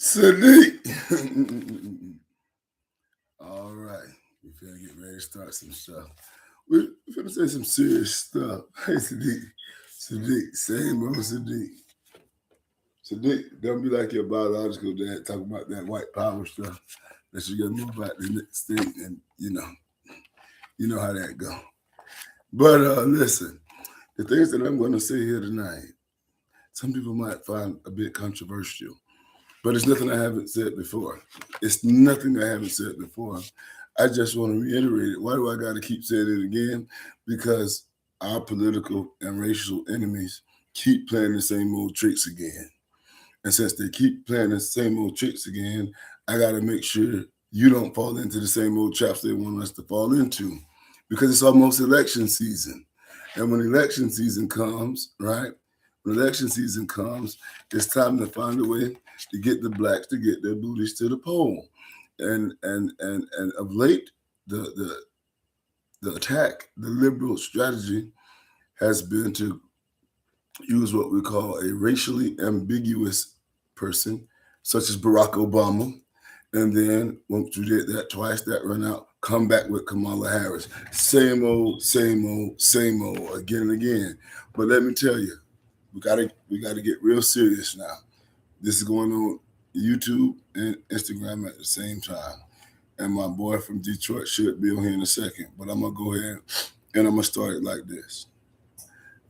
Sadiq. All right. We're finna get ready to start some stuff. We're finna say some serious stuff. Hey, Sadiq. Sadiq, same old Sadiq. Sadiq, don't be like your biological dad talking about that white power stuff that you gotta move out the state and you know how that go. But listen, the things that I'm gonna say here tonight, some people might find a bit controversial. But it's nothing I haven't said before. It's nothing I haven't said before. I just want to reiterate it. Why do I got to keep saying it again? Because our political and racial enemies keep playing the same old tricks again. And since they keep playing the same old tricks again, I got to make sure you don't fall into the same old traps they want us to fall into. Because it's almost election season. And when election season comes, right? When election season comes, it's time to find a way to get the blacks to get their booties to the poll. And of late, the attack, the liberal strategy has been to use what we call a racially ambiguous person, such as Barack Obama. And then once you did that twice, that run out, come back with Kamala Harris. Same old, same old, same old, again and again. But let me tell you, we gotta get real serious now. This is going on YouTube and Instagram at the same time. And my boy from Detroit should be on here in a second. But I'm gonna go ahead and I'm gonna start it like this.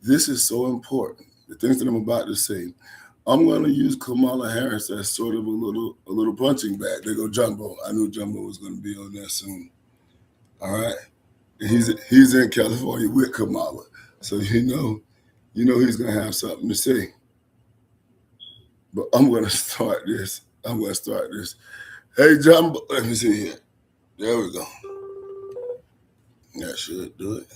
This is so important. The things that I'm about to say, I'm gonna use Kamala Harris as sort of a little punching bag. There go Jumbo. I knew Jumbo was gonna be on there soon. All right. And he's in California with Kamala. So you know he's gonna have something to say. But I'm gonna start this. Hey Jumbo, let me see here. There we go. That should do it.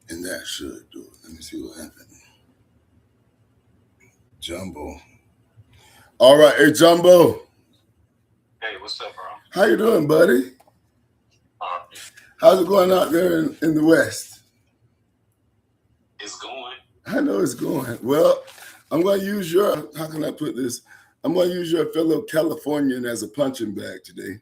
And that should do it. Let me see what happened. Jumbo. All right, hey Jumbo. Hey, what's up, bro? How you doing, buddy? How's it going out there in the West? It's going. I know it's going. Well, I'm going to use how can I put this? I'm going to use your fellow Californian as a punching bag today.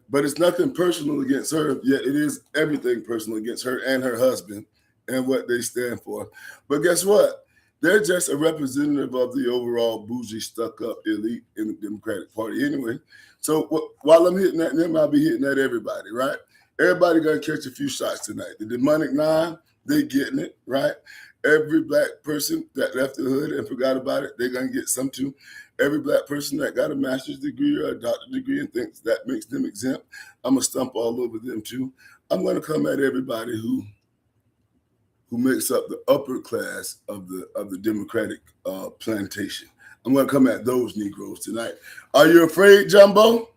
But it's nothing personal against her, yet it is everything personal against her and her husband and what they stand for. But guess what? They're just a representative of the overall bougie, stuck-up elite in the Democratic Party anyway. So while I'm hitting at them, I'll be hitting at everybody, right? Everybody going to catch a few shots tonight. The demonic nine, they getting it, right? Every black person that left the hood and forgot about it, they're going to get some too. Every black person that got a master's degree or a doctorate degree and thinks that makes them exempt, I'm going to stump all over them too. I'm going to come at everybody who makes up the upper class of the Democratic plantation. I'm going to come at those Negroes tonight. Are you afraid, Jumbo?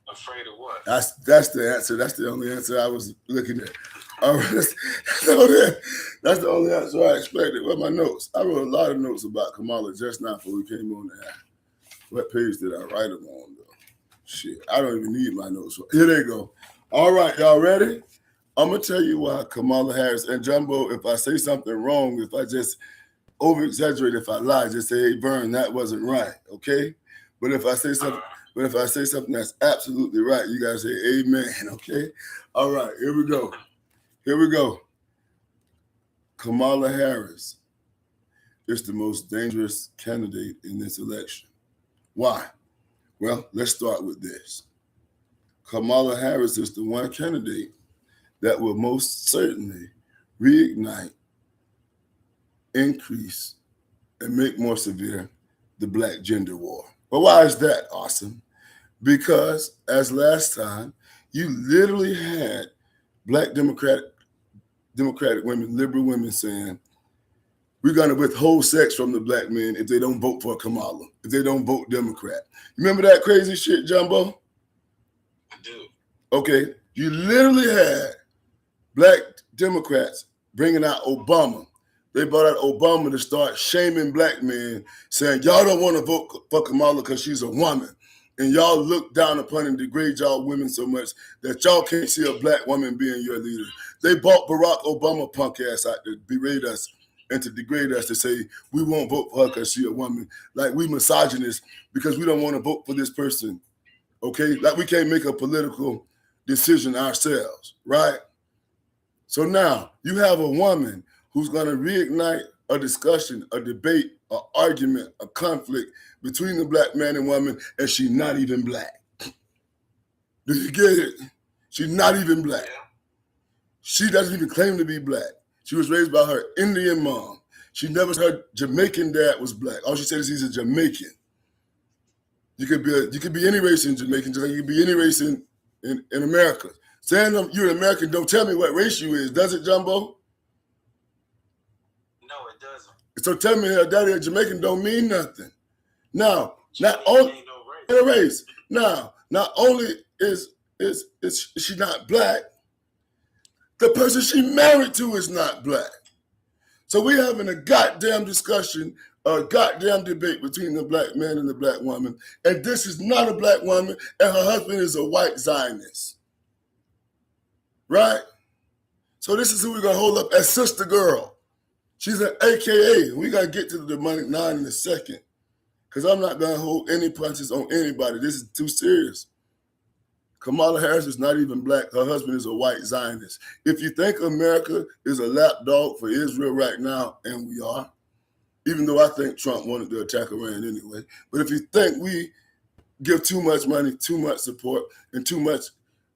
Afraid of what? That's the answer. That's the only answer I was looking at. All right, that's the only answer I expected. What my notes? I wrote a lot of notes about Kamala just now before we came on the air. What page did I write them on, though? Shit, I don't even need my notes. Here they go. All right, y'all ready? I'm going to tell you why Kamala Harris and Jumbo, if I say something wrong, if I just over-exaggerate, if I lie, just say, hey, Vern, that wasn't right, okay? But if I say something that's absolutely right, you got to say amen, okay? All right, here we go. Kamala Harris is the most dangerous candidate in this election. Why? Well, let's start with this. Kamala Harris is the one candidate that will most certainly reignite, increase, and make more severe the black gender war. But why is that awesome? Because as last time, you literally had black Democratic women, liberal women saying, we're going to withhold sex from the black men if they don't vote for Kamala, if they don't vote Democrat. You remember that crazy shit, Jumbo? I do. Okay, you literally had black Democrats bringing out Obama. They brought out Obama to start shaming black men, saying, y'all don't want to vote for Kamala because she's a woman. And y'all look down upon and degrade y'all women so much that y'all can't see a black woman being your leader. They bought Barack Obama punk ass out to berate us and to degrade us, to say we won't vote for her because she's a woman. Like we misogynists because we don't want to vote for this person. Okay? Like we can't make a political decision ourselves, right? So now you have a woman who's going to reignite a discussion, a debate, an argument, a conflict between the black man and woman, and she's not even black. Do you get it? She's not even black. She doesn't even claim to be black. She was raised by her Indian mom. She never said her Jamaican dad was black. All she said is he's a Jamaican. You could be any race in Jamaican, just like you could be any race in America. Saying you're an American don't tell me what race you is, does it, Jumbo? No, it doesn't. So tell me her daddy a Jamaican don't mean nothing. Now, not only a race. Now, not only is she not black, the person she married to is not black. So we're having a goddamn discussion, a goddamn debate between the black man and the black woman. And this is not a black woman, and her husband is a white Zionist. Right? So this is who we're going to hold up as Sister Girl. She's an AKA. We got to get to the demonic 9 in a second, because I'm not going to hold any punches on anybody. This is too serious. Kamala Harris is not even black. Her husband is a white Zionist. If you think America is a lapdog for Israel right now, and we are, even though I think Trump wanted to attack Iran anyway, but if you think we give too much money, too much support, and too much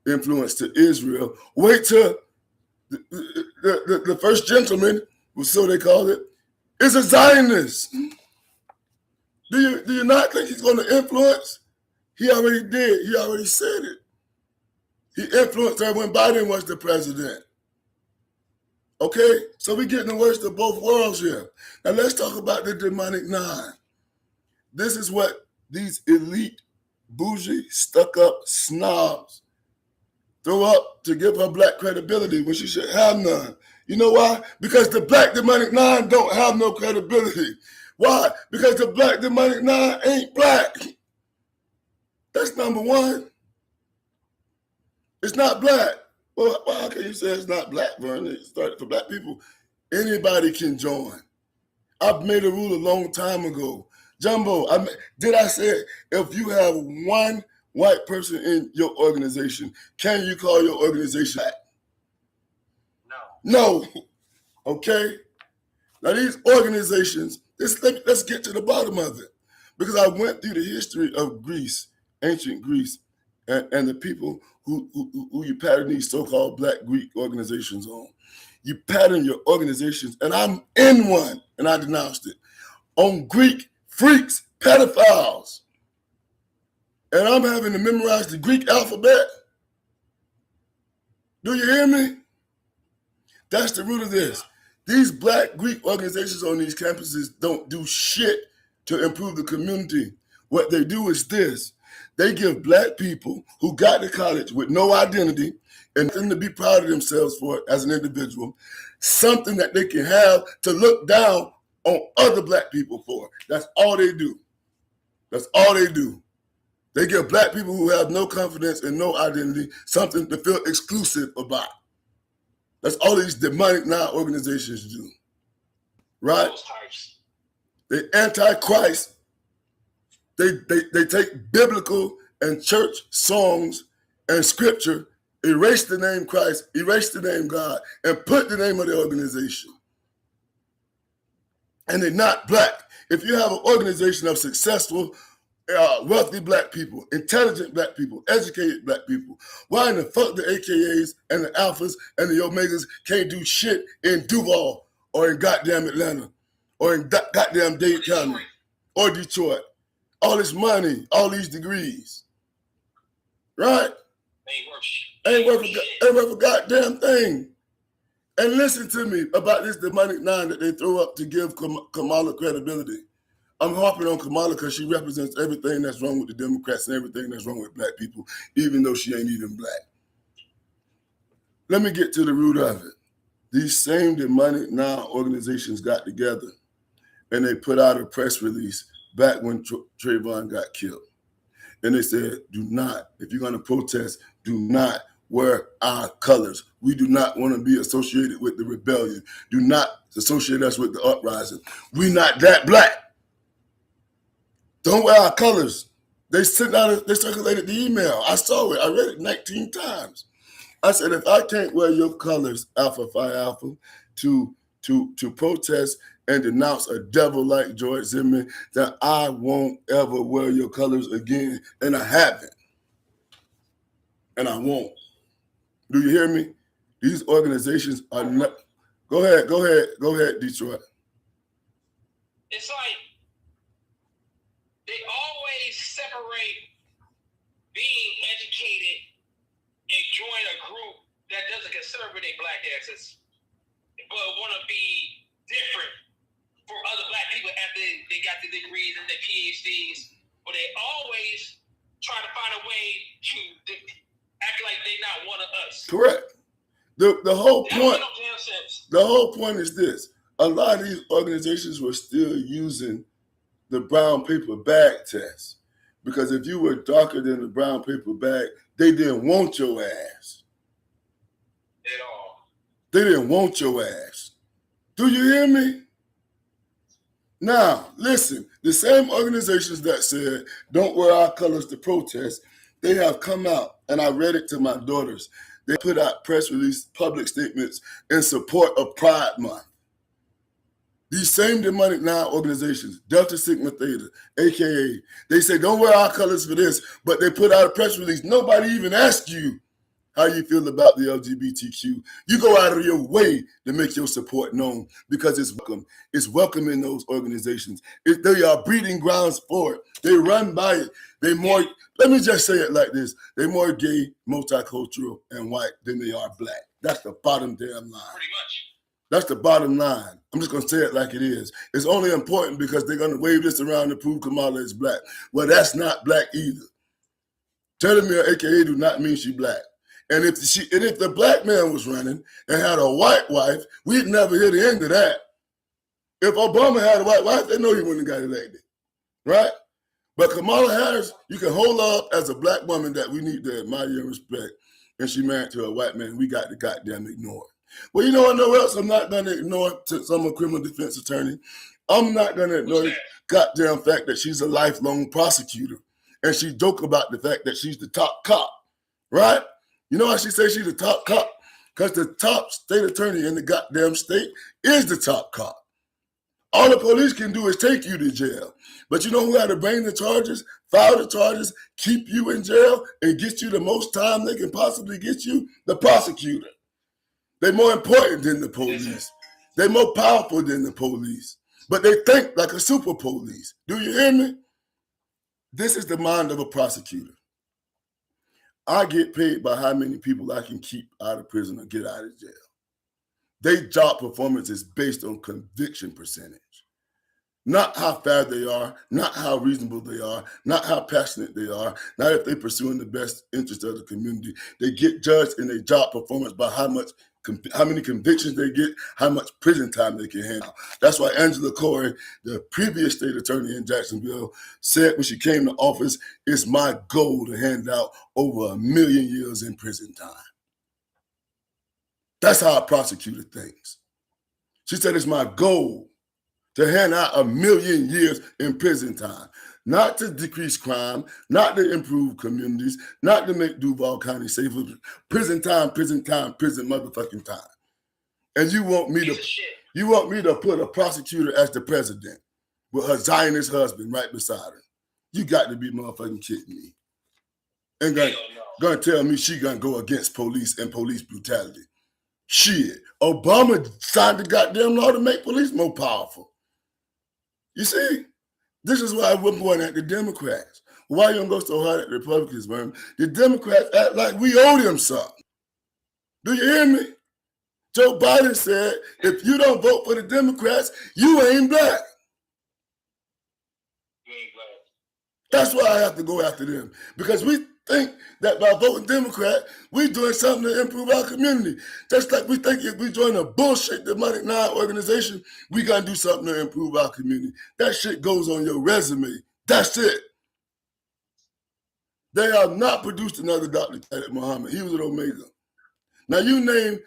influence to Israel, wait till the first gentleman, so they call it, is a Zionist. Do you not think he's going to influence? He already did. He already said it. He influenced her when Biden was the president. Okay? So we're getting the worst of both worlds here. Now let's talk about the demonic 9. This is what these elite, bougie, stuck-up snobs throw up to give her black credibility when she should have none. You know why? Because the black demonic 9 don't have no credibility. Why? Because the black demonic 9 ain't black. That's number one. It's not black. Well, how can you say it's not black, Vernon? It started for black people. Anybody can join. I've made a rule a long time ago. Jumbo, did I say if you have one white person in your organization, can you call your organization black? No. Okay? Now these organizations, let's get to the bottom of it. Because I went through the history of Greece, ancient Greece, and the people who you pattern these so-called black Greek organizations on. You pattern your organizations, and I'm in one, and I denounced it, on Greek freaks, pedophiles. And I'm having to memorize the Greek alphabet. Do you hear me? That's the root of this. These black Greek organizations on these campuses don't do shit to improve the community. What they do is this. They give black people who got to college with no identity and nothing to be proud of themselves for as an individual, something that they can have to look down on other black people for. That's all they do. That's all they do. They give black people who have no confidence and no identity something to feel exclusive about. That's all these demonic 9 organizations do. Right? They anti-Christ. They take biblical and church songs and scripture, erase the name Christ, erase the name God, and put the name of the organization. And they're not black. If you have an organization of successful, wealthy black people, intelligent black people, educated black people, why in the fuck the AKAs and the Alphas and the Omegas can't do shit in Duval or in goddamn Atlanta or in goddamn Dade County or Detroit? All this money, all these degrees, right? Ain't worth a goddamn thing. And listen to me about this demonic 9 that they throw up to give Kamala credibility. I'm harping on Kamala because she represents everything that's wrong with the Democrats and everything that's wrong with black people, even though she ain't even black. Let me get to the root of it. These same demonic 9 organizations got together and they put out a press release back when Trayvon got killed. And they said, do not, if you're going to protest, do not wear our colors. We do not want to be associated with the rebellion. Do not associate us with the uprising. We not that black. Don't wear our colors. They circulated the email. I saw it. I read it 19 times. I said, if I can't wear your colors, Alpha Phi Alpha, to protest and denounce a devil like George Zimmerman, then I won't ever wear your colors again. And I haven't. And I won't. Do you hear me? These organizations are not. Go ahead, Detroit. It's like they always separate being educated and join a group that doesn't consider they black asses, but want to be different from other black people after they got the degrees and their PhDs. But they always try to find a way to act like they're not one of us. Correct. The whole point is this. A lot of these organizations were still using the brown paper bag test. Because if you were darker than the brown paper bag, they didn't want your ass. At all. They didn't want your ass. Do you hear me? Now, listen, the same organizations that said, don't wear our colors to protest, they have come out, and I read it to my daughters. They put out press release, public statements in support of Pride Month. These same demonic now organizations, Delta Sigma Theta, AKA, they say, don't wear our colors for this, but they put out a press release. Nobody even asked you how you feel about the LGBTQ. You go out of your way to make your support known because it's welcome. It's welcome in those organizations. They are breeding grounds for it. They run by it. Let me just say it like this. They're more gay, multicultural, and white than they are black. That's the bottom damn line. Pretty much. That's the bottom line. I'm just going to say it like it is. It's only important because they're going to wave this around to prove Kamala is black. Well, that's not black either. Telling me an AKA do not mean she black. And if the black man was running and had a white wife, we'd never hear the end of that. If Obama had a white wife, they know he wouldn't have got elected, right? But Kamala Harris, you can hold her up as a black woman that we need to admire and respect. And she married to a white man, we got to goddamn ignore it. Well, you know what else I'm not going to ignore since I'm a criminal defense attorney? I'm not going to ignore the goddamn fact that she's a lifelong prosecutor. And she joke about the fact that she's the top cop, right? You know why she says she's the top cop? Because the top state attorney in the goddamn state is the top cop. All the police can do is take you to jail. But you know who had to bring the charges, file the charges, keep you in jail, and get you the most time they can possibly get you? The prosecutor. They're more important than the police. They're more powerful than the police. But they think like a super police. Do you hear me? This is the mind of a prosecutor. I get paid by how many people I can keep out of prison or get out of jail. Their job performance is based on conviction percentage. Not how fair they are, not how reasonable they are, not how passionate they are, not if they're pursuing the best interest of the community. They get judged in their job performance by how many convictions they get, how much prison time they can handle. That's why Angela Corey, the previous state attorney in Jacksonville, said when she came to office, it's my goal to hand out over 1 million years in prison time. That's how a prosecutor thinks. She said it's my goal to hand out 1 million years in prison time, not to decrease crime, not to improve communities, not to make Duval County safer. Prison time, prison motherfucking time. And you want me to put a prosecutor as the president with her Zionist husband right beside her. You got to be motherfucking kidding me. And gonna tell me she gonna go against police and police brutality. Shit, Obama signed the goddamn law to make police more powerful. You see, this is why we're going at the Democrats. Why you don't go so hard at the Republicans, man? The Democrats act like we owe them something. Do you hear me? Joe Biden said, if you don't vote for the Democrats, you ain't black. That's why I have to go after them. Because we think that by voting Democrat, we're doing something to improve our community. Just like we think if we join a bullshit demonic non-organization, we got to do something to improve our community. That shit goes on your resume. That's it. They have not produced another Dr. Khalid Muhammad. He was an Omega. Now you name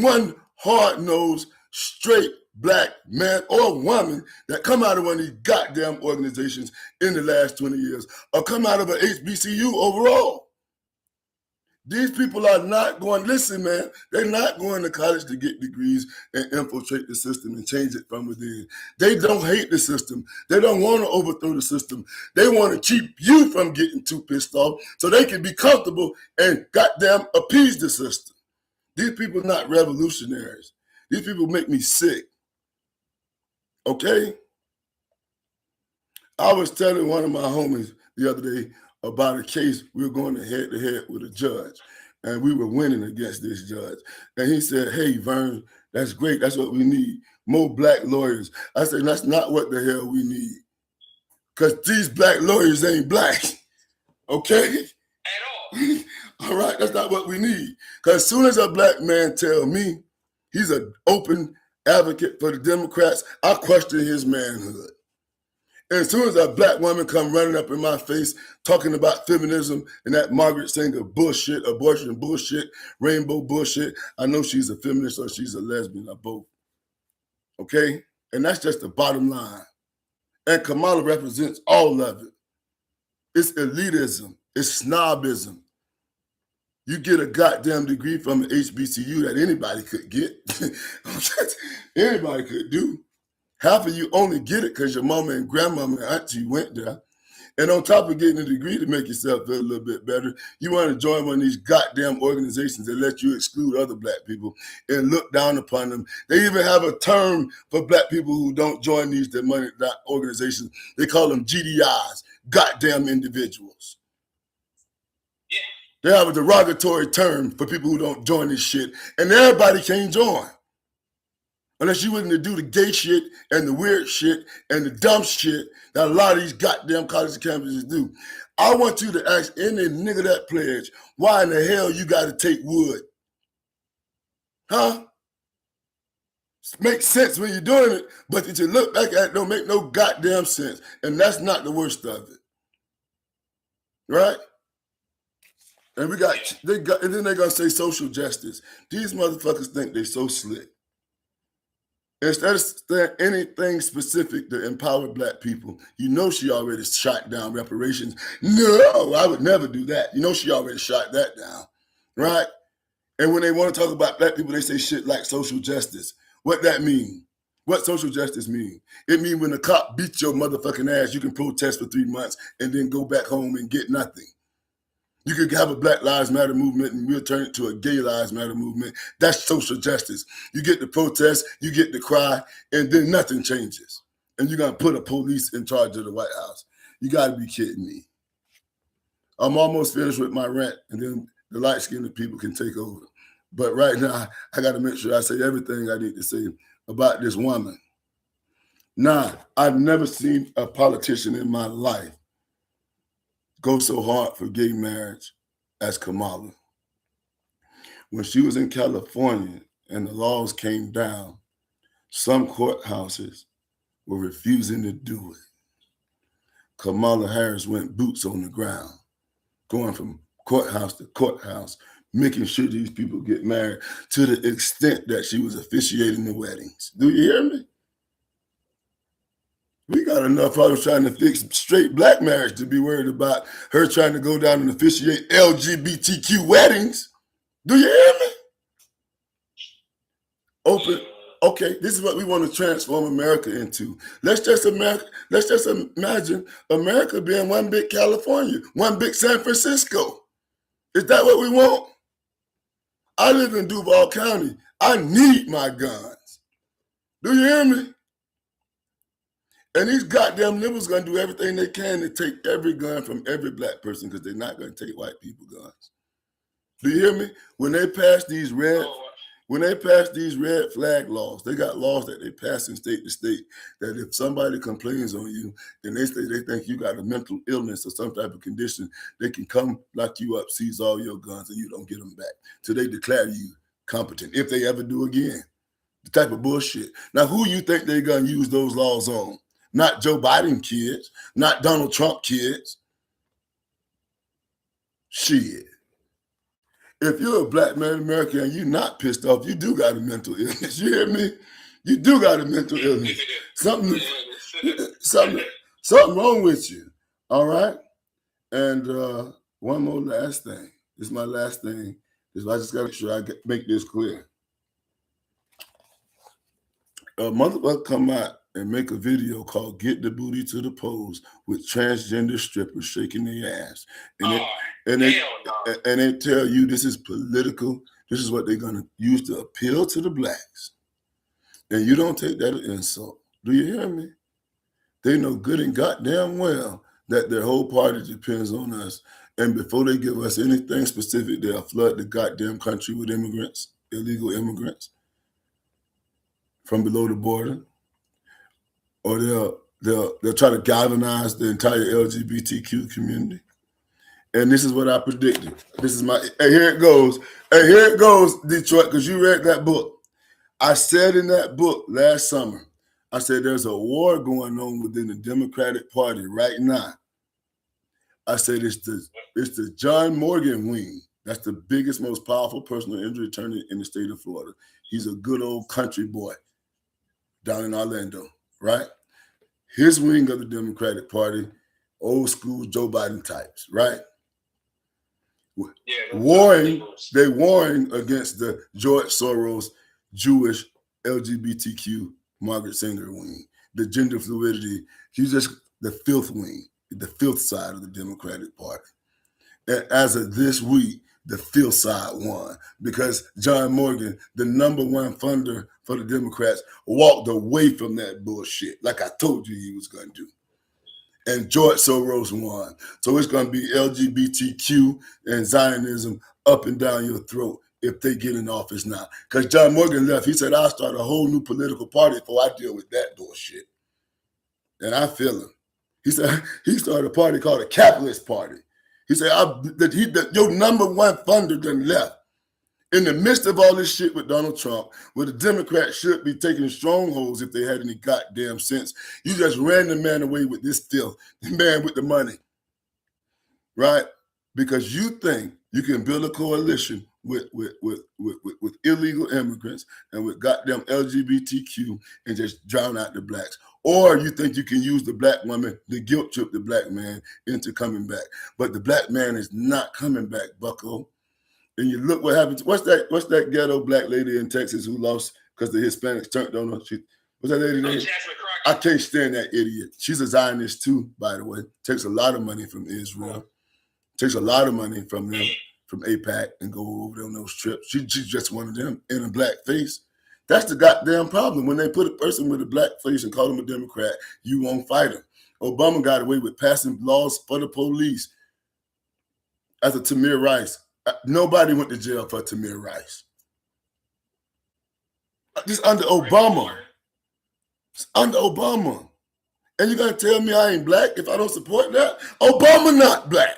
one hard-nosed, straight black man or woman that come out of one of these goddamn organizations in the last 20 years or come out of an HBCU overall. These people are not going, listen, man, they're not going to college to get degrees and infiltrate the system and change it from within. They don't hate the system. They don't want to overthrow the system. They want to keep you from getting too pissed off so they can be comfortable and goddamn appease the system. These people are not revolutionaries. These people make me sick. Okay? I was telling one of my homies the other day about a case we were going head-to-head with a judge, and we were winning against this judge. And he said, hey, Vern, that's great. That's what we need. More black lawyers. I said, that's not what the hell we need. Because these black lawyers ain't black. Okay? At all. All right, that's not what we need. Because as soon as a black man tell me he's an open advocate for the Democrats, I question his manhood. And as soon as a black woman come running up in my face talking about feminism and that Margaret Sanger bullshit, abortion bullshit, rainbow bullshit, I know she's a feminist or she's a lesbian or both. Okay? And that's just the bottom line. And Kamala represents all of it. It's elitism. It's snobism. You get a goddamn degree from an HBCU that anybody could get. Anybody could do. Half of you only get it because your mama and grandmama and auntie went there. And on top of getting a degree to make yourself feel a little bit better, you want to join one of these goddamn organizations that let you exclude other black people and look down upon them. They even have a term for black people who don't join these organizations. They call them GDIs, goddamn individuals. Yeah. They have a derogatory term for people who don't join this shit. And everybody can't join. Unless you're willing to do the gay shit and the weird shit and the dumb shit that a lot of these goddamn college campuses do. I want you to ask any nigga that pledge, why in the hell you got to take wood? Huh? It makes sense when you're doing it, but if you look back at it, don't make no goddamn sense. And that's not the worst of it. Right? And and then they're going to say social justice. These motherfuckers think they're so slick. Instead of saying anything specific to empower black people, you know she already shot down reparations. No, I would never do that. You know she already shot that down, right? And when they want to talk about black people, they say shit like social justice. What that mean? What social justice mean? It mean when the cop beats your motherfucking ass, you can protest for 3 months and then go back home and get nothing. You could have a Black Lives Matter movement and we'll turn it to a Gay Lives Matter movement. That's social justice. You get the protest, you get the cry, and then nothing changes. And you're going to put a police in charge of the White House. You got to be kidding me. I'm almost finished with my rant, and then the light-skinned people can take over. But right now, I got to make sure I say everything I need to say about this woman. Now, I've never seen a politician in my life go so hard for gay marriage as Kamala. When she was in California and the laws came down, some courthouses were refusing to do it. Kamala Harris went boots on the ground, going from courthouse to courthouse, making sure these people get married to the extent that she was officiating the weddings. Do you hear me? We got enough problems trying to fix straight black marriage to be worried about her trying to go down and officiate LGBTQ weddings. Do you hear me? Open. Okay, this is what we want to transform America into. Let's just imagine America being one big California, one big San Francisco. Is that what we want? I live in Duval County. I need my guns. Do you hear me? And these goddamn liberals going to do everything they can to take every gun from every black person because they're not going to take white people guns. Do you hear me? When they pass these red flag laws, they got laws that they pass in state to state that if somebody complains on you and they say they think you got a mental illness or some type of condition, they can come lock you up, seize all your guns, and you don't get them back till they declare you competent, if they ever do again. The type of bullshit. Now, who you think they're going to use those laws on? Not Joe Biden kids, not Donald Trump kids. Shit. If you're a black man in America and you're not pissed off, you do got a mental illness. You hear me? You do got a mental illness. Something wrong with you. All right? And one more last thing. This is my last thing. I just got to make sure I make this clear. A motherfucker come out and make a video called "Get the Booty to the Pose" with transgender strippers shaking their ass, and they tell you this is political. This is what they're gonna use to appeal to the blacks, and you don't take that as an insult. Do you hear me? They know good and goddamn well that their whole party depends on us, and before they give us anything specific, they'll flood the goddamn country with immigrants, illegal immigrants from below the border. Or they'll try to galvanize the entire LGBTQ community. And this is what I predicted. This is here it goes. Hey, here it goes, Detroit, because you read that book. I said in that book last summer, I said there's a war going on within the Democratic Party right now. I said it's the John Morgan wing. That's the biggest, most powerful personal injury attorney in the state of Florida. He's a good old country boy down in Orlando. Right? His wing of the Democratic Party, old school Joe Biden types, right? Yeah, they warring against the George Soros Jewish LGBTQ Margaret Sanger wing, the gender fluidity. He's just the filth wing, the filth side of the Democratic Party. And as of this week, the filth side won because John Morgan, the number one funder for the Democrats, walked away from that bullshit like I told you he was going to do. And George Soros won. So it's going to be LGBTQ and Zionism up and down your throat if they get in office now. Because John Morgan left. He said, I'll start a whole new political party before I deal with that bullshit. And I feel him. He said he started a party called a Capitalist Party. He said, your number one funder done left. In the midst of all this shit with Donald Trump, where the Democrats should be taking strongholds if they had any goddamn sense, you just ran the man away with this filth, the man with the money, right? Because you think you can build a coalition with illegal immigrants and with goddamn LGBTQ and just drown out the blacks. Or you think you can use the black woman to guilt trip the black man into coming back. But the black man is not coming back, bucko. And you look what happened. What's that ghetto black lady in Texas who lost because the Hispanics turned on her? What's that lady name? I can't stand that idiot. She's a Zionist too, by the way. Takes a lot of money from Israel. Takes a lot of money from them, from AIPAC, and go over there on those trips. She's just one of them in a black face. That's the goddamn problem. When they put a person with a black face and call him a Democrat, you won't fight him. Obama got away with passing laws for the police as a Tamir Rice. Nobody went to jail for Tamir Rice. Just under Obama. It's under Obama. And you're going to tell me I ain't black if I don't support that? Obama not black.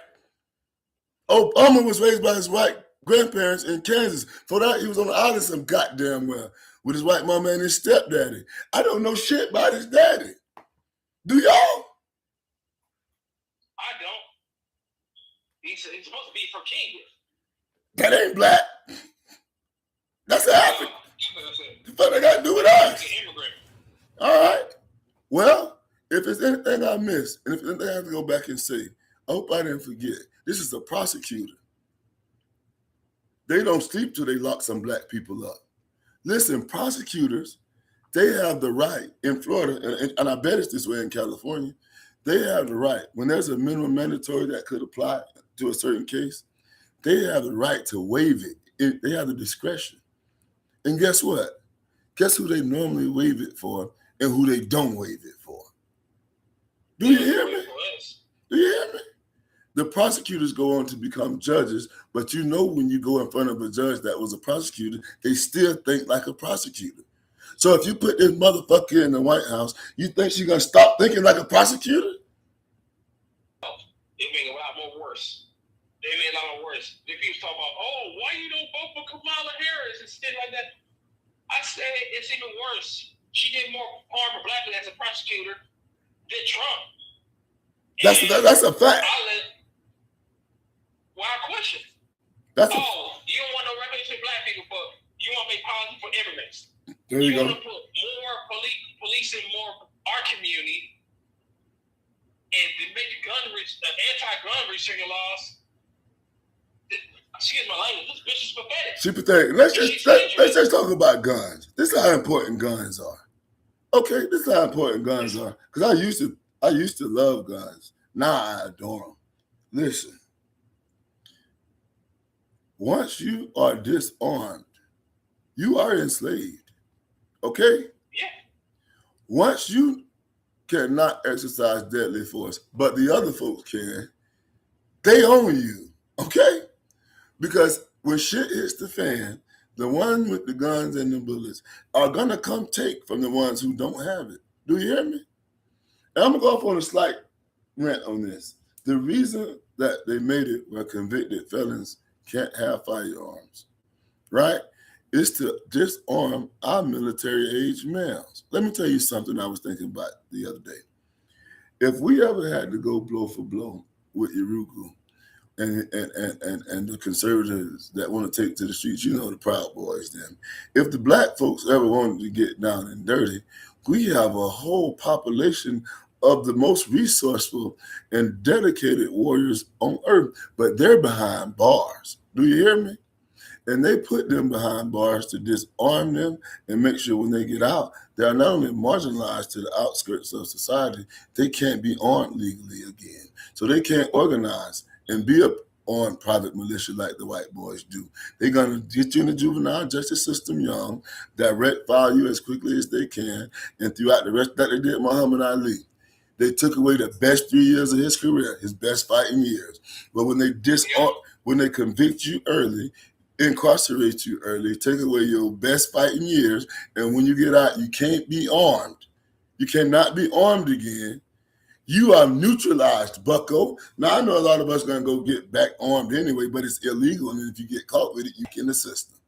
Obama was raised by his white grandparents in Kansas. For that, he was on the island some goddamn well with his white mama and his stepdaddy. I don't know shit about his daddy. Do y'all? I don't. He's supposed to be from Kenya. That ain't black. That's African. The fuck they got to do with us? All right. Well, if there's anything I missed, and if there's anything I have to go back and say, I hope I didn't forget. This is the prosecutor. They don't sleep till they lock some black people up. Listen, prosecutors, they have the right in Florida, and I bet it's this way in California, they have the right, when there's a minimum mandatory that could apply to a certain case, they have the right to waive it. They have the discretion. And guess what? Guess who they normally waive it for and who they don't waive it for? Do you hear me? Do you hear me? The prosecutors go on to become judges, but you know when you go in front of a judge that was a prosecutor, they still think like a prosecutor. So if you put this motherfucker in the White House, you think she's going to stop thinking like a prosecutor? It made a lot more worse. They made a lot more worse. The people talk about, oh, why you don't vote for Kamala Harris and shit like that? I say it's even worse. She did more harm for black men as a prosecutor than Trump. That's a fact. Wild question. That's you don't want no regulation for black people, but you want to make policy for every race. There you go. Want to put more policing, more our community, and to make anti-gun restricting laws. Excuse my language. This bitch is pathetic. She's pathetic. Let's just talk about guns. This is how important guns are. Okay, this is how important guns are. Because I used to love guns. Now I adore them. Listen, once you are disarmed, you are enslaved. Okay? Yeah. Once you cannot exercise deadly force, but the other folks can, they own you. Okay? Because when shit hits the fan, the ones with the guns and the bullets are going to come take from the ones who don't have it. Do you hear me? And I'm going to go off on a slight rant on this. The reason that they made it where convicted felons can't have firearms, right, is to disarm our military-age males. Let me tell you something I was thinking about the other day. If we ever had to go blow for blow with Urugu, and the conservatives that want to take to the streets, you know, the Proud Boys, then. If the black folks ever wanted to get down and dirty, we have a whole population of the most resourceful and dedicated warriors on earth, but they're behind bars. Do you hear me? And they put them behind bars to disarm them and make sure when they get out, they are not only marginalized to the outskirts of society, they can't be armed legally again. So they can't organize and be up on private militia like the white boys do. They're going to get you in the juvenile justice system young, direct file you as quickly as they can, and throughout the rest that they did Muhammad Ali. They took away the best 3 years of his career, his best fighting years. But when they convict you early, incarcerate you early, take away your best fighting years, and when you get out, you can't be armed. You cannot be armed again. You are neutralized, bucko. Now, I know a lot of us are going to go get back armed anyway, but it's illegal, and if you get caught with it, you can assist them.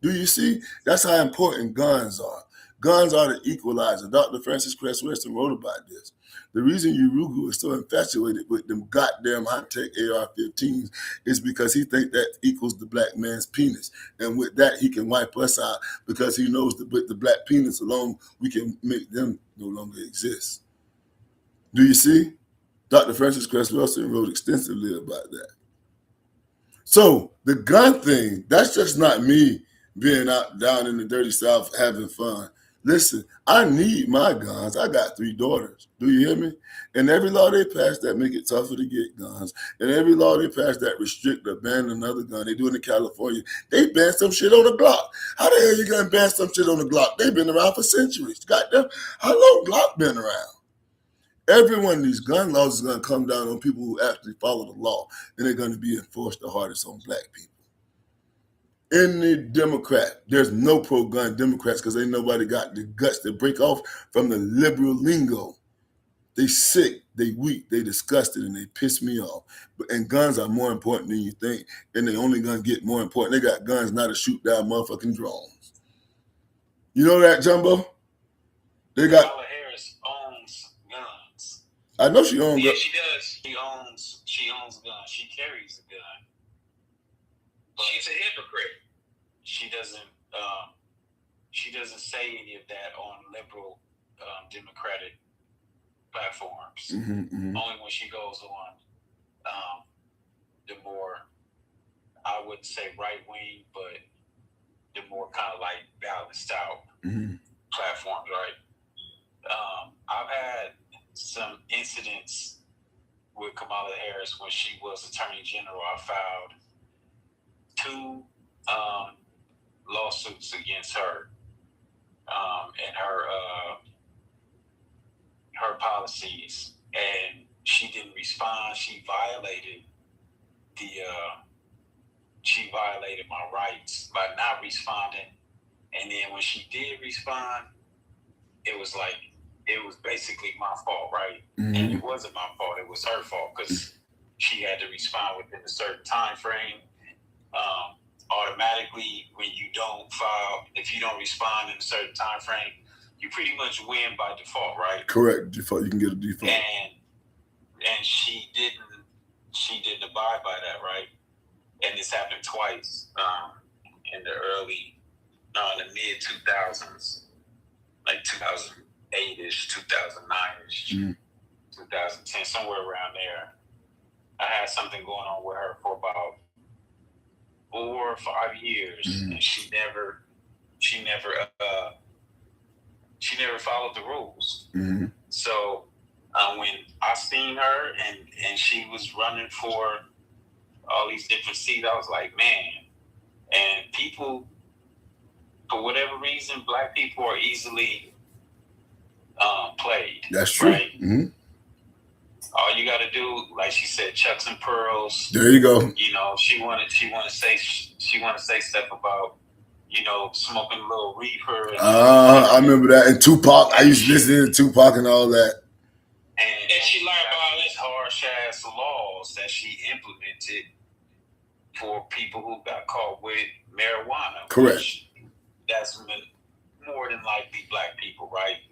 Do you see? That's how important guns are. Guns are the equalizer. Dr. Francis Cress Weston wrote about this. The reason Urugu is so infatuated with them goddamn high-tech AR-15s is because he thinks that equals the black man's penis. And with that, he can wipe us out because he knows that with the black penis alone, we can make them no longer exist. Do you see? Dr. Francis Cress Weston wrote extensively about that. So the gun thing, that's just not me being out down in the dirty South having fun. Listen, I need my guns. I got 3 daughters. Do you hear me? And every law they pass that make it tougher to get guns, and every law they pass that restrict or ban another gun, they do it in California. They ban some shit on the Glock. How the hell you gonna ban some shit on the Glock? They've been around for centuries. Goddamn, how long Glock been around? Every one of these gun laws is going to come down on people who actually follow the law, and they're going to be enforced the hardest on black people. Any Democrat, there's no pro-gun Democrats because ain't nobody got the guts to break off from the liberal lingo. They sick, they weak, they disgusted, and they piss me off. And guns are more important than you think, and they only going to get more important. They got guns now to shoot down motherfucking drones. You know that, Jumbo? They got... I know she owns guns. Yeah, she does. She owns guns. She carries a gun. But she's a hypocrite. She doesn't say any of that on liberal Democratic platforms. Mm-hmm. Only when she goes on the more, I wouldn't say right wing, but the more kind of like balanced out platforms, right? I've had some incidents with Kamala Harris when she was Attorney General. I filed 2 lawsuits against her and her policies, and she didn't respond. She violated my rights by not responding. And then when she did respond, it was basically my fault, right? Mm-hmm. And it wasn't my fault. It was her fault because she had to respond within a certain time frame. Automatically, when you don't file, if you don't respond in a certain time frame, you pretty much win by default, right? Correct. Default. You can get a default. And she didn't abide by that, right? and this happened twice in the mid 2000s, like 2008-ish, 2009-ish, 2010, somewhere around there. I had something going on with her for about 4 or 5 years, and she never followed the rules. So when I seen her and she was running for all these different seats, I was like, man. And people, for whatever reason, black people are easily played. That's true. Right? All you got to do, like she said, chucks and pearls. There you go. You know, she wanted to say stuff about, you know, smoking a little reefer. I remember that. And Tupac, I used to listen to Tupac and all that. And she learned about these harsh ass laws that she implemented for people who got caught with marijuana. Correct. That's more than likely black people, right?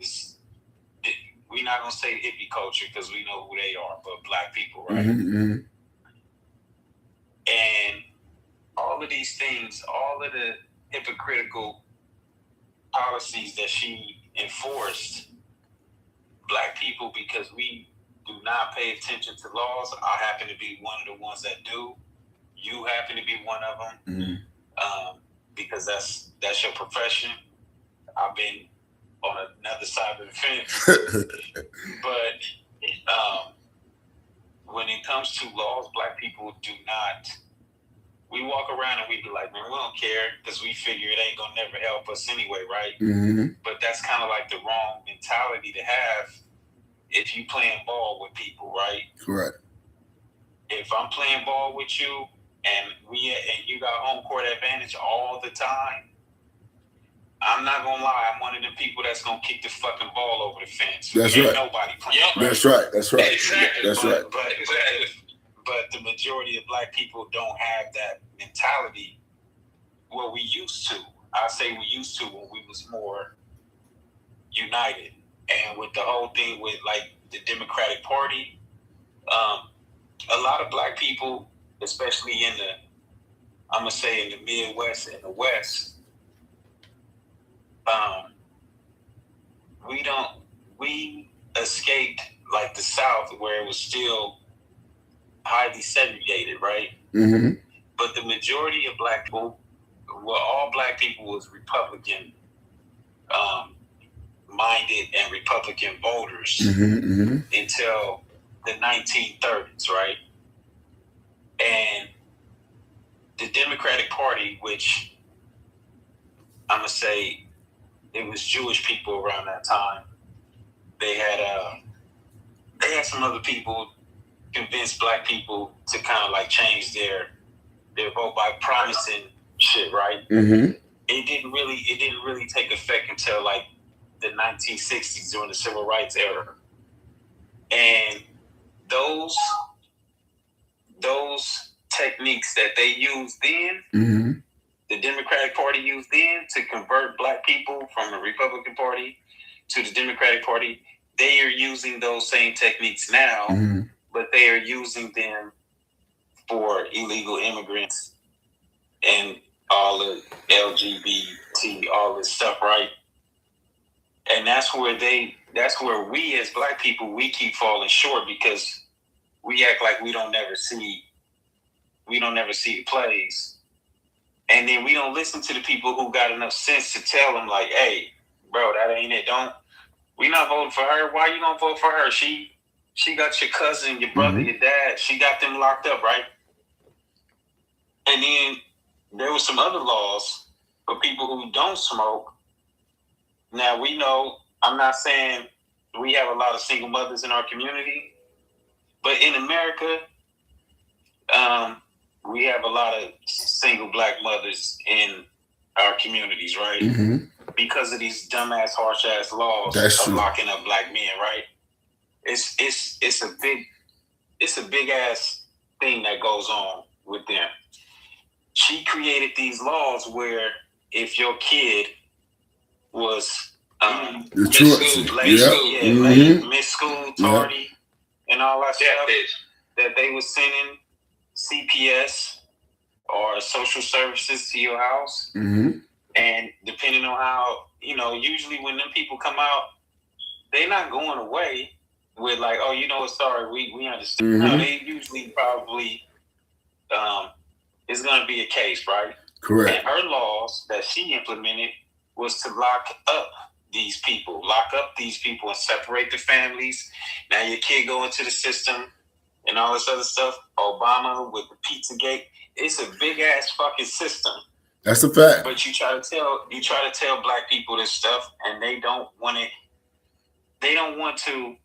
We're not gonna say hippie culture because we know who they are, but black people, right? And all of these things, all of the hypocritical policies that she enforced, black people, because we do not pay attention to laws. I happen to be one of the ones that do. You happen to be one of them, because that's your profession. I've been on another side of the fence. But when it comes to laws, black people do not. We walk around and we be like, man, we don't care because we figure it ain't gonna never help us anyway, right? But that's kind of like the wrong mentality to have if you playing ball with people, right? Correct. If I'm playing ball with you and you got home court advantage all the time, I'm not gonna lie, I'm one of them people that's gonna kick the fucking ball over the fence. That's right. Nobody playing. Yep. Right? That's right. Exactly. That's right. But the majority of black people don't have that mentality. What we used to. I say we used to when we was more united. And with the whole thing with like the Democratic Party, a lot of black people, especially in the Midwest and the West, we escaped like the South where it was still highly segregated, right? But the majority of black people, all black people was Republican minded and Republican voters until the 1930s, right? And the Democratic Party, which I'm gonna say it was Jewish people around that time, they had some other people convince black people to kind of like change their vote by promising shit, right? It didn't really take effect until like the 1960s during the Civil Rights era. And those techniques that they used then, the Democratic Party used then to convert black people from the Republican Party to the Democratic Party, they are using those same techniques now, but they are using them for illegal immigrants and all the LGBT, all this stuff, right? And that's where we as black people, we keep falling short because we act like we don't never see the plays. And then we don't listen to the people who got enough sense to tell them like, hey, bro, that ain't it. We not voting for her. Why you gonna vote for her? She got your cousin, your brother, your dad. She got them locked up, right? And then there were some other laws for people who don't smoke. Now we know, I'm not saying we have a lot of single mothers in our community, but in America, we have a lot of single black mothers in our communities, right? Because of these dumbass, harsh ass laws of locking up black men, right? It's a big ass thing that goes on with them. She created these laws where if your kid was missed school, tardy, and all that stuff, that they was sending CPS or social services to your house. Mm-hmm. And depending on how, usually when them people come out, they're not going away with like, oh, sorry, we understand. Mm-hmm. No, they usually probably it's going to be a case, right? Correct. And her laws that she implemented was to lock up these people and separate the families. Now your kid go into the system and all this other stuff. Obama with the Pizzagate, it's a big ass fucking system. That's a fact. But you try to tell black people this stuff, and they don't want it. They don't want to.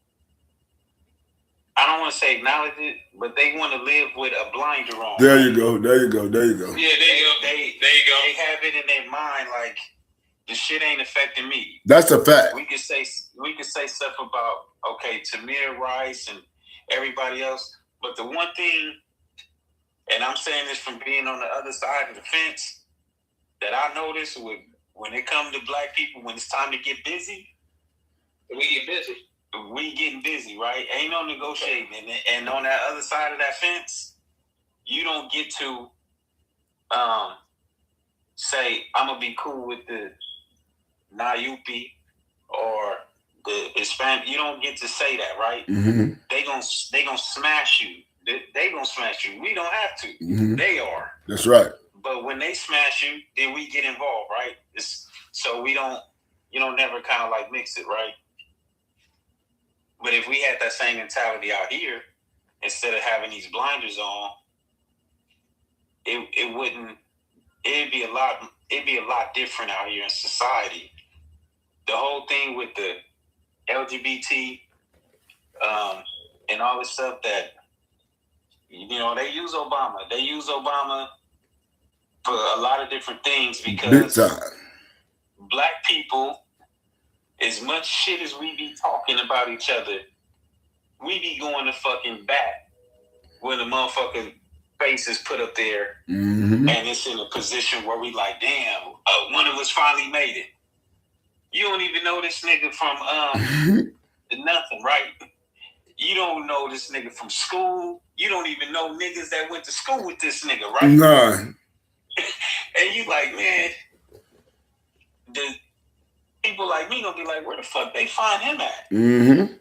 I don't want to say acknowledge it, but they want to live with a blinder on. There you go. There you go. Yeah, there you go. They have it in their mind like the shit ain't affecting me. That's a fact. We could say stuff about Tamir Rice and everybody else, but the one thing, and I'm saying this from being on the other side of the fence, that I notice when it comes to black people, when it's time to get busy, we getting busy, right? Ain't no negotiating. And on that other side of that fence, you don't get to say, I'm going to be cool with the Nayupi or the Hispanic. You don't get to say that, right? Mm-hmm. They gonna smash you. They gonna smash you. We don't have to. Mm-hmm. They are. That's right. But when they smash you, then we get involved, right? So we don't, never kind of like mix it, right? But if we had that same mentality out here, instead of having these blinders on, it'd be a lot different out here in society. The whole thing with the LGBT and all this stuff that, they use Obama. They use Obama for a lot of different things because black people, as much shit as we be talking about each other, we be going to fucking bat when the motherfucking face is put up there, mm-hmm. and it's in a position where we like, damn, one of us finally made it. You don't even know this nigga from nothing, right? You don't know this nigga from school. You don't even know niggas that went to school with this nigga, right? Nah. And you like, man, the people like me gonna be like, where the fuck they find him at? Mm-hmm.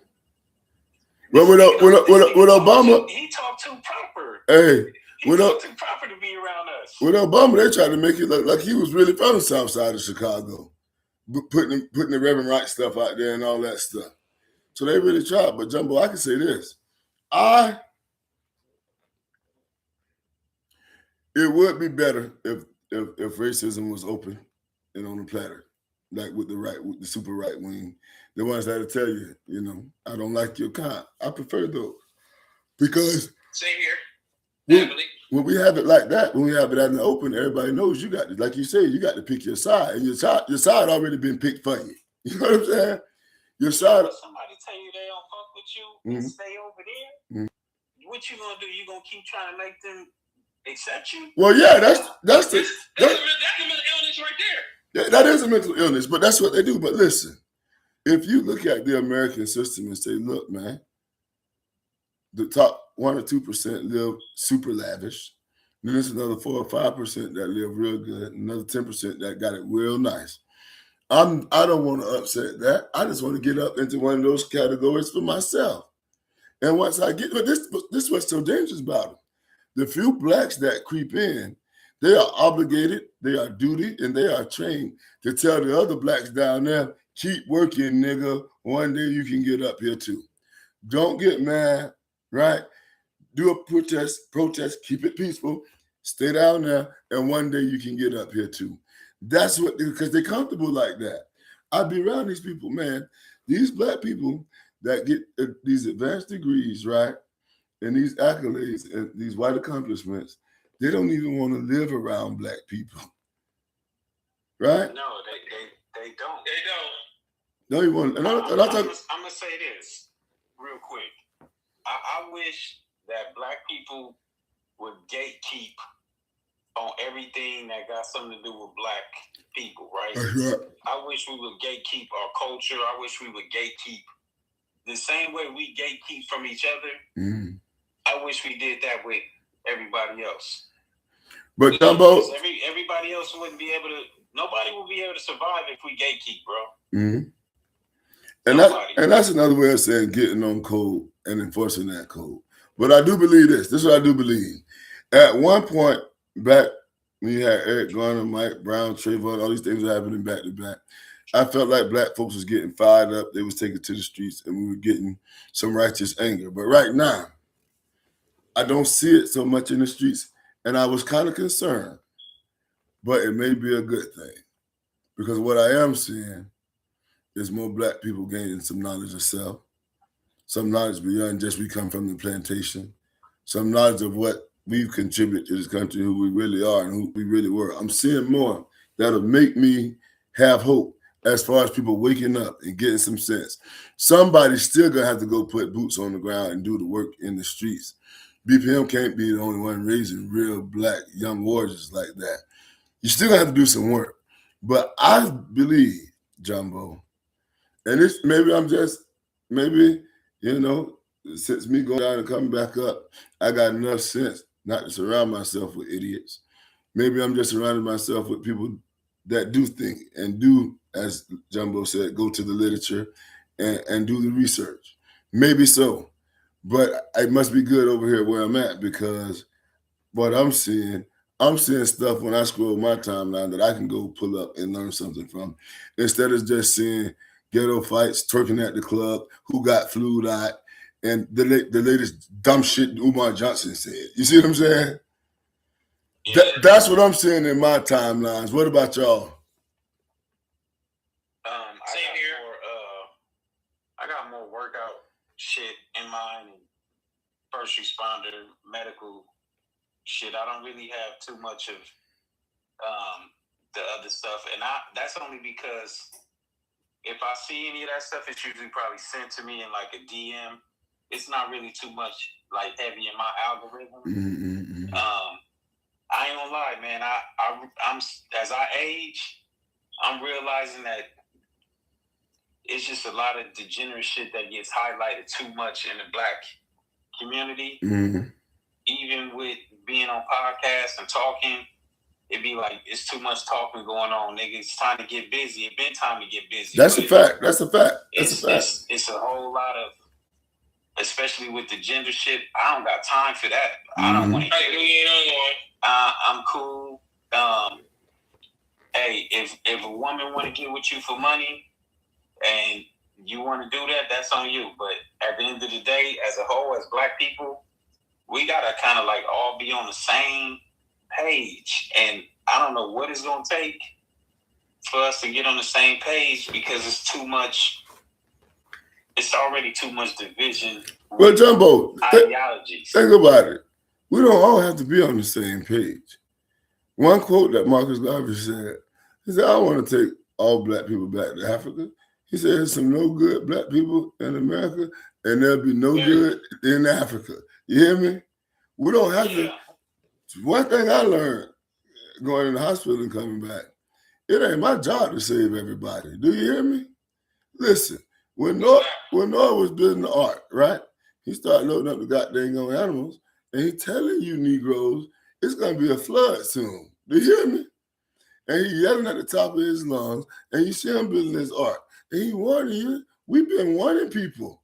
Well, with Obama, he talked too proper. Hey, he talked too proper to be around us. With Obama, they tried to make it look like he was really from the South Side of Chicago, putting the Reverend Wright stuff out there and all that stuff. So they really tried. But Jumbo, I can say this: it would be better if racism was open and on the platter, like with the super right wing, the ones that'll tell you, I don't like your kind. I prefer those because same here. When we have it like that, when we have it out in the open, everybody knows you got to, like you said, you got to pick your side, and your side already been picked for you. You know what I'm saying? Your side. Somebody tell you they don't fuck with you and stay over there. Mm-hmm. What you gonna do? You gonna keep trying to make them accept you? Well, yeah, that's a mental illness right there. Yeah, that is a mental illness, but that's what they do. But listen, if you look at the American system and say, look, man, the top 1 or 2% live super lavish. Then there's another 4 or 5% that live real good, another 10% that got it real nice. I don't want to upset that. I just want to get up into one of those categories for myself. And once I get, but this is what's so dangerous about it. The few blacks that creep in, they are obligated, they are duty, and they are trained to tell the other blacks down there, keep working, nigga. One day you can get up here too. Don't get mad, right? Do a protest, keep it peaceful, stay down there, and one day you can get up here too. That's what, because they're comfortable like that. I'd be around these people, man. These black people that get these advanced degrees, right? And these accolades and these white accomplishments, they don't even want to live around black people. Right? No, they don't. They don't. No, you want. And I'm gonna say this real quick. I wish that black people would gatekeep on everything that got something to do with black people, right? That's right. I wish we would gatekeep our culture. I wish we would gatekeep the same way we gatekeep from each other. Mm-hmm. I wish we did that with everybody else. But Jumbo, everybody else wouldn't be able to. Nobody will be able to survive if we gatekeep, bro. Mm-hmm. And that's another way of saying getting on code and enforcing that code. But I do believe this. This is what I do believe. At one point back when you had Eric Garner, Mike Brown, Trayvon, all these things were happening back to back. I felt like black folks was getting fired up. They was taken to the streets, and we were getting some righteous anger. But right now, I don't see it so much in the streets, and I was kind of concerned. But it may be a good thing, because what I am seeing is more black people gaining some knowledge of self, some knowledge beyond just we come from the plantation, some knowledge of what we've contributed to this country, who we really are and who we really were. I'm seeing more that'll make me have hope as far as people waking up and getting some sense. Somebody's still gonna have to go put boots on the ground and do the work in the streets. BPM can't be the only one raising real black young warriors like that. You still have to do some work. But I believe, Jumbo, and this maybe, since me going down and coming back up, I got enough sense not to surround myself with idiots. Maybe I'm just surrounding myself with people that do think and do, as Jumbo said, go to the literature and do the research. Maybe so. But it must be good over here where I'm at, because what I'm seeing stuff when I scroll my timeline that I can go pull up and learn something from, instead of just seeing ghetto fights, twerking at the club, who got flued out, and the latest dumb shit Umar Johnson said. You see what I'm saying? Yeah. That's what I'm seeing in my timelines. What about y'all? I got more workout shit in mind, and first responder, medical shit. I don't really have too much of the other stuff, and that's only because if I see any of that stuff, it's usually probably sent to me in like a DM. It's not really too much like heavy in my algorithm. Mm-hmm. I ain't gonna lie, man. I'm as I age, I'm realizing that it's just a lot of degenerate shit that gets highlighted too much in the black community. Mm-hmm. Even with being on podcasts and talking, it'd be like, it's too much talking going on, nigga. It's time to get busy. It's been time to get busy. That's a fact. It's a whole lot of, especially with the gender shit. I don't got time for that. I don't want to hear it. I'm cool. Hey, if a woman want to get with you for money and you want to do that, that's on you. But at the end of the day, as a whole, as black people, we gotta kind of like all be on the same page. And I don't know what it's gonna take for us to get on the same page, because it's too much. It's already too much division. Well, Jumbo, ideologies. Think about it. We don't all have to be on the same page. One quote that Marcus Garvey said, he said, I want to take all black people back to Africa. He said, there's some no good black people in America, and there'll be no good in Africa. You hear me? We don't have to. One thing I learned going in the hospital and coming back, it ain't my job to save everybody. Do you hear me? Listen, when Noah was building the ark, right? He started loading up the goddamn animals, and he telling you Negroes, it's going to be a flood soon. Do you hear me? And he yelling at the top of his lungs, and you see him building his ark. And he warning you. We've been warning people.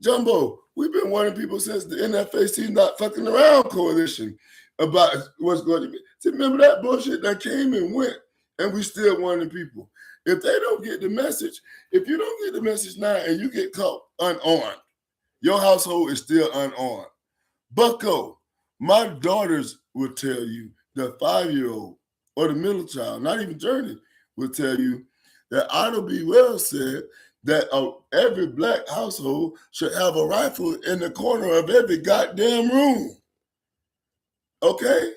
Jumbo, we've been warning people since the NFAC Not Fucking Around coalition about what's going to be. See, remember that bullshit that came and went, and we still warning people. If they don't get the message, if you don't get the message now and you get caught unarmed, your household is still unarmed. Bucko, my daughters will tell you, the 5-year-old or the middle child, not even Journey, will tell you that Ida B. Wells said that every black household should have a rifle in the corner of every goddamn room. Okay?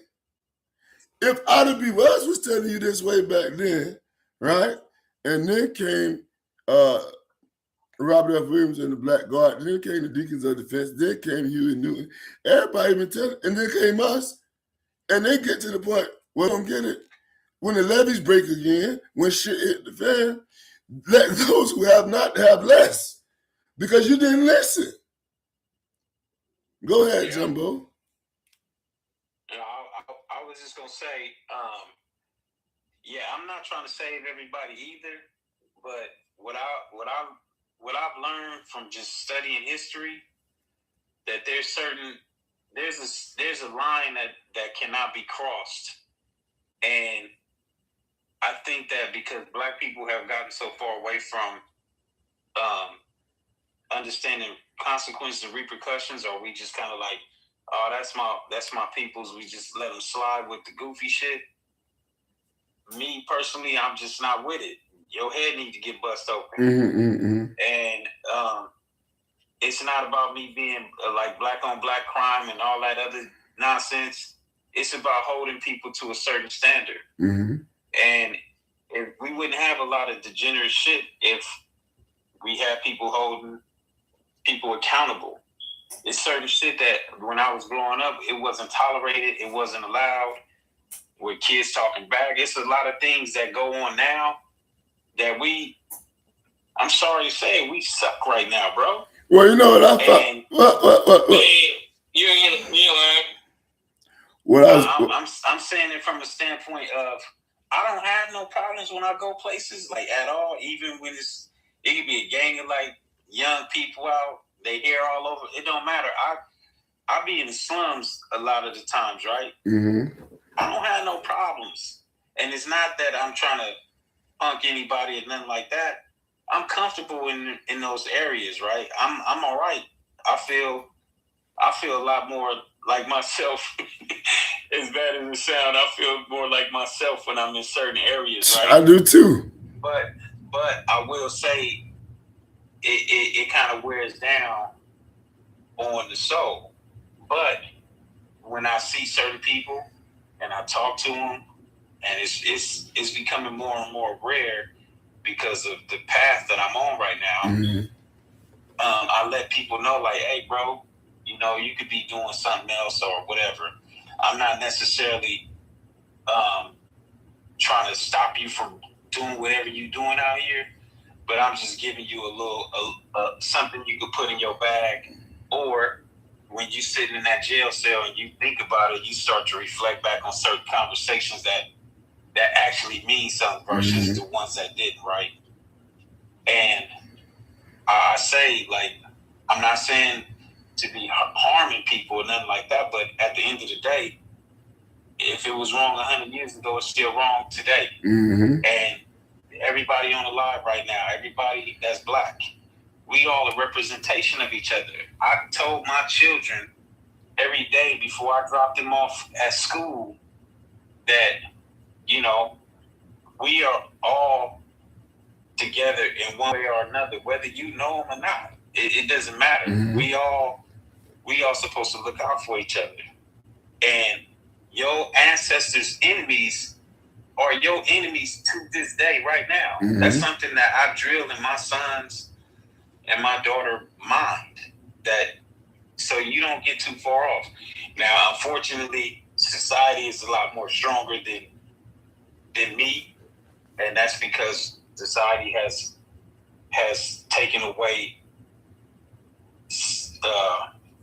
If Ida B. Wells was telling you this way back then, right? And then came Robert F. Williams and the Black Guard, then came the Deacons of Defense, then came Huey Newton. Everybody been telling, and then came us. And they get to the point, well, don't get it. When the levees break again, when shit hit the fan, let those who have not have less, because you didn't listen. Go ahead, Jumbo. I was just gonna say, yeah, I'm not trying to save everybody either, but what I've learned from just studying history, that there's a line that cannot be crossed, and I think that because Black people have gotten so far away from understanding consequences and repercussions, or we just kind of like, oh, that's my people's, we just let them slide with the goofy shit. Me personally, I'm just not with it. Your head needs to get bust open. And it's not about me being like black on black crime and all that other nonsense. It's about holding people to a certain standard. And if we wouldn't have a lot of degenerate shit if we had people holding people accountable. It's certain shit that when I was growing up, it wasn't tolerated, it wasn't allowed. With kids talking back, it's a lot of things that go on now that I'm sorry to say, we suck right now, bro. Well, you know what I thought. I'm saying it from a standpoint of, I don't have no problems when I go places like at all. Even when it could be a gang of like young people out, they hair all over. It don't matter. I be in the slums a lot of the times, right? I don't have no problems, and it's not that I'm trying to punk anybody or nothing like that. I'm comfortable in those areas, right? I'm all right. I feel a lot more like myself. As bad as it sounds, I feel more like myself when I'm in certain areas, right? I do too. But I will say it kind of wears down on the soul. But when I see certain people and I talk to them, and it's becoming more and more rare because of the path that I'm on right now. I let people know, like, hey, bro, you know, you could be doing something else or whatever. I'm not necessarily trying to stop you from doing whatever you're doing out here, but I'm just giving you a little something you could put in your bag. Or when you're sitting in that jail cell and you think about it, you start to reflect back on certain conversations that actually mean something versus the ones that didn't, right? And I say, like, I'm not saying to be harming people or nothing like that, but at the end of the day, if it was wrong 100 years ago, it's still wrong today. And everybody on the live right now, everybody that's Black, we all a representation of each other. I told my children every day before I dropped them off at school that, you know, we are all together in one way or another, whether you know them or not. It doesn't matter. We all supposed to look out for each other. And your ancestors' enemies are your enemies to this day right now. That's something that I drill in my sons and my daughter mind, that so you don't get too far off. Now, unfortunately, society is a lot more stronger than me, and that's because society has taken away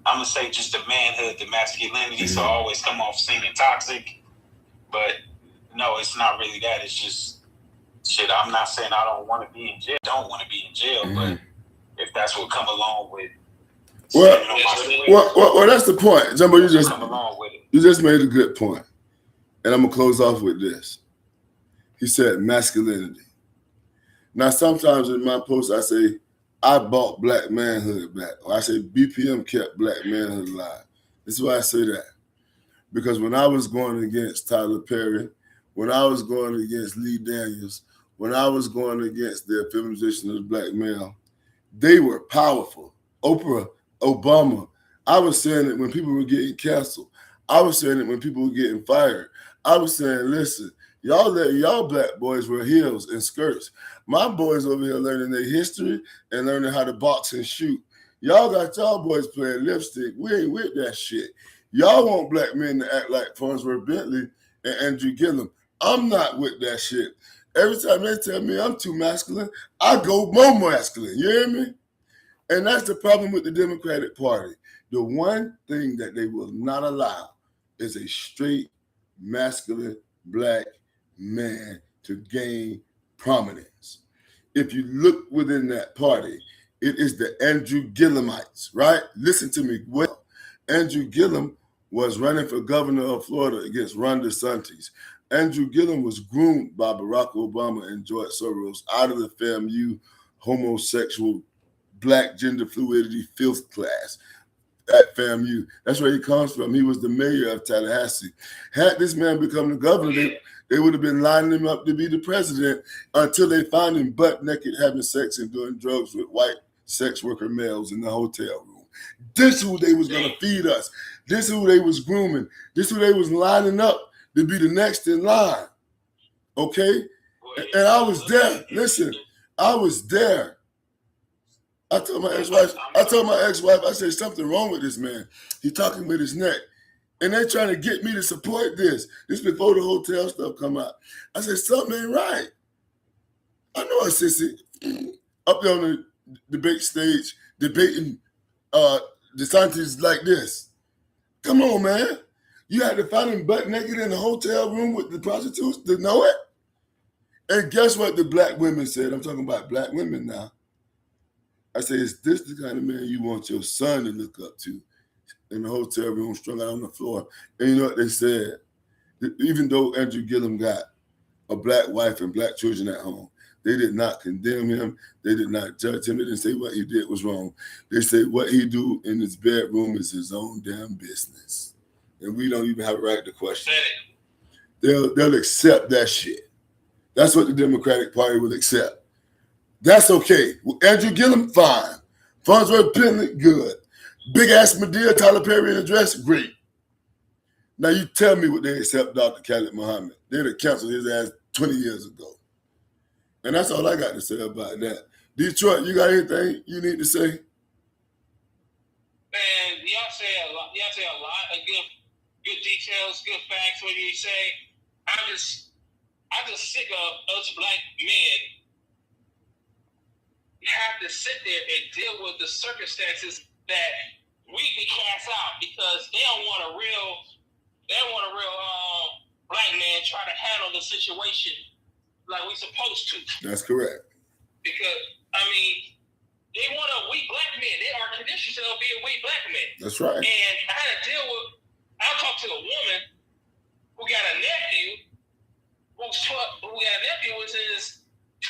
I'm gonna say just the manhood, the masculinity, so I always come off seeming toxic. But no, it's not really that. It's just shit. I'm not saying I don't want to be in jail. Don't want to be in jail, but if that's what come along with. Well, that's the point, Jumbo. You just made a good point, and I'm gonna close off with this. He said masculinity. Now, sometimes in my posts, I say I bought Black manhood back, or I say BPM kept Black manhood alive. This is why I say that, because when I was going against Tyler Perry, when I was going against Lee Daniels, when I was going against the feminization of the Black male, they were powerful. Oprah, Obama. I was saying it when people were getting canceled. I was saying it when people were getting fired. I was saying, listen, y'all Black boys wear heels and skirts. My boys over here learning their history and learning how to box and shoot. Y'all got y'all boys playing lipstick. We ain't with that shit. Y'all want Black men to act like Farnsworth Bentley and Andrew Gillum. I'm not with that shit. Every time they tell me I'm too masculine, I go more masculine. You hear me? And that's the problem with the Democratic Party. The one thing that they will not allow is a straight masculine black man to gain prominence. If you look within that party, it is the Andrew Gillamites, right? Listen to me well. Andrew Gillum was running for governor of Florida against Ron DeSantis. Andrew Gillum was groomed by Barack Obama and George Soros out of the FAMU homosexual black gender fluidity filth class at FAMU. That's where he comes from. He was the mayor of Tallahassee. Had this man become the governor, they would have been lining him up to be the president until they found him butt naked having sex and doing drugs with white sex worker males in the hotel room. This is who they was going to feed us. This is who they was grooming. This is who they was lining up to be the next in line. Okay? And I was there. Listen, I was there. I told my ex-wife, I said, something wrong with this man. He talking with his neck. And they trying to get me to support this. This before the hotel stuff come out. I said, something ain't right. I know a sissy up there on the debate stage debating DeSantis like this. Come on, man. You had to find him butt naked in the hotel room with the prostitutes to know it? And guess what the black women said? I'm talking about black women now. I said, is this the kind of man you want your son to look up to in the hotel room, strung out on the floor? And you know what they said? Even though Andrew Gillum got a black wife and black children at home, they did not condemn him. They did not judge him. They didn't say what he did was wrong. They said what he do in his bedroom is his own damn business. And we don't even have a right to question it. They'll accept that shit. That's what the Democratic Party will accept. That's okay. Andrew Gillum, fine. Farnsworth Penley, good. Big ass Medea, Tyler Perry in a dress, great. Now you tell me what they accept Dr. Khalid Muhammad. They'd have canceled his ass 20 years ago. And that's all I got to say about that. Detroit, you got anything you need to say? Man, y'all say a lot. Y'all say a lot of good details, good facts. What do you say? I'm just sick of us black men have to sit there and deal with the circumstances that we be cast out because they don't want a real black man try to handle the situation like we supposed to. That's correct. Because they want a weak black man. They are conditioned to be a weak black man. That's right. And I talked to a woman who got a nephew which is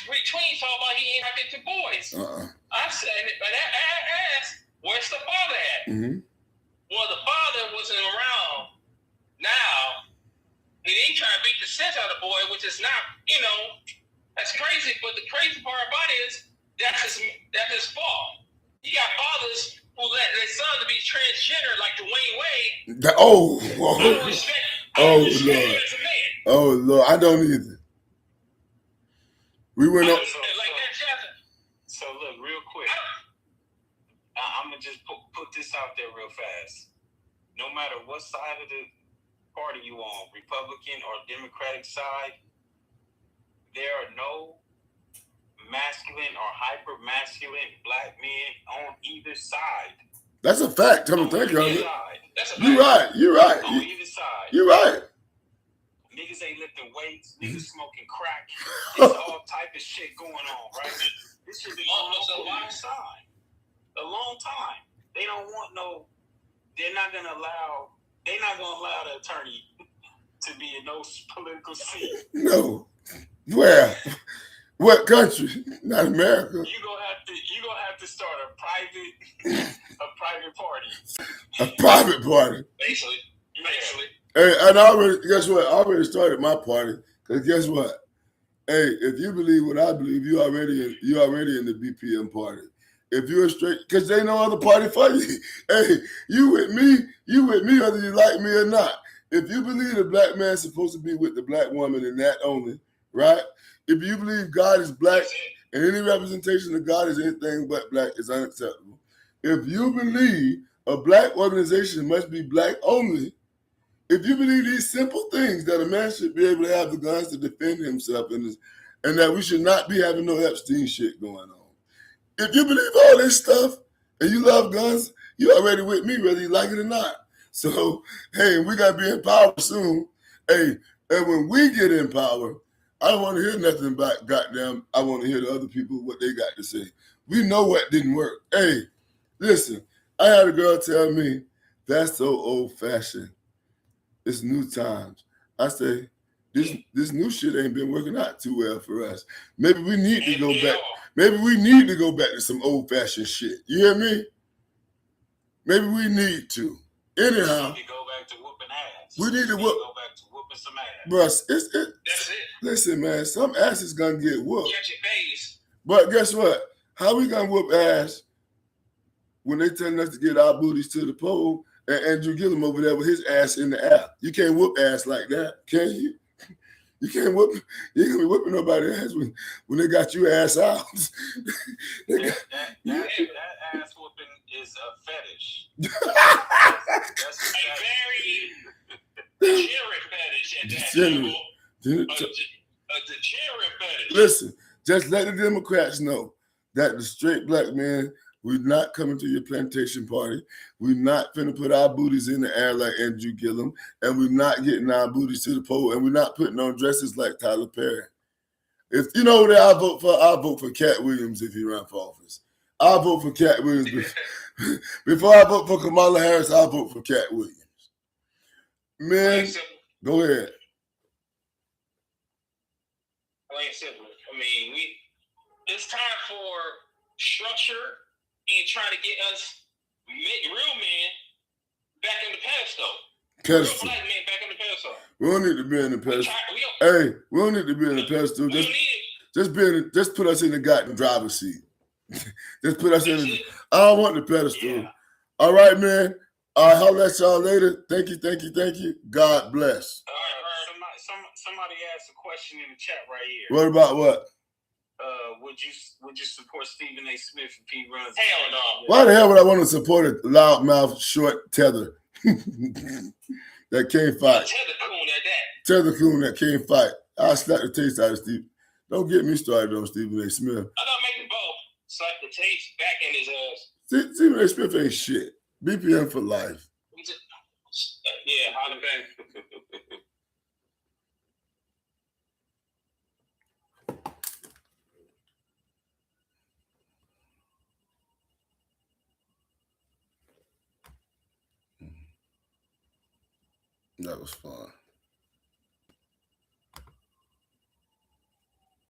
between talking about he ain't having two boys. I said, but I asked, where's the father at? Mm-hmm. Well, the father wasn't around now. He ain't trying to beat the sense out of the boy, which is not, that's crazy. But the crazy part about it is that's his fault. He got fathers who let their son to be transgender like Dwayne Wade. I don't respect Lord. him as a man. Oh, Lord. I don't either. We went up. So look, real quick. I'm going to just put this out there real fast. No matter what side of the party you on, Republican or Democratic side, there are no masculine or hyper-masculine black men on either side. That's a fact. Come on, thank you. You're right. On either side. You're right. Niggas ain't lifting weights. Niggas smoking crack. It's all type of shit going on, right? This shit been going on for a long time. A long time. They don't want they're not gonna allow the attorney to be in no political seat. No. Where? What country? Not America. You gonna have to start a private party. A private party. Basically. Hey, and guess what? I already started my party. Because guess what? Hey, if you believe what I believe, you already in the BPM party. If you're straight, because they no other party for you. Hey, you with me whether you like me or not. If you believe the black man's supposed to be with the black woman and that only, right? If you believe God is black and any representation of God is anything but black is unacceptable. If you believe a black organization must be black only, if you believe these simple things that a man should be able to have the guns to defend himself and that we should not be having no Epstein shit going on. If you believe all this stuff and you love guns, you already with me, whether you like it or not. So, hey, we got to be in power soon. Hey, and when we get in power, I don't want to hear nothing about goddamn. I want to hear the other people what they got to say. We know what didn't work. Hey, listen, I had a girl tell me that's so old fashioned. It's new times. I say this new shit ain't been working out too well for us. Maybe we need to go back. Maybe we need to go back to some old fashioned shit. You hear me? Maybe we need to. Anyhow, we need to go back to whooping ass. We need to whoop. Go back to whooping some ass. Bro, That's it. Listen, man, some ass is gonna get whooped. Catch your face. But guess what? How we gonna whoop ass when they telling us to get our booties to the pole and Andrew Gillum over there with his ass in the air? You can't whoop ass like that, can you? You can't whoop. You ain't gonna be whooping nobody ass when they got you ass out. that ass whooping is a fetish. That's a very degenerate fetish at that level. A degenerate fetish. Listen, just let the Democrats know that the straight black man, we're not coming to your plantation party. We're not finna put our booties in the air like Andrew Gillum, and we're not getting our booties to the pole, and we're not putting on dresses like Tyler Perry. If you know what I'll vote for Cat Williams if he runs for office. I'll vote for Cat Williams. Before I vote for Kamala Harris, I'll vote for Cat Williams. Man, go ahead. Plain simple. I mean, it's time for structure and trying to get us real men back in the pedestal. Real black men back in the pedestal. We don't need to be in the pedestal. Hey, we don't need to be in the pedestal. Just put us in the goddamn driver's seat. Just put us in. I don't want the pedestal. Yeah. All right, man. I'll let y'all later. Thank you. God bless. Somebody asked a question in the chat right here. What about what? Would you support Stephen A. Smith if he runs? Hell no. Why the hell would I want to support a loudmouth, short tether that can't fight? Tether coon that can't fight. I'll slap the taste out of Steve. Don't get me started on Stephen A. Smith. I'm gonna make them both. Slap the taste back in his ass. Stephen A. Smith ain't shit. BPM for life. Yeah, holla back. That was fun.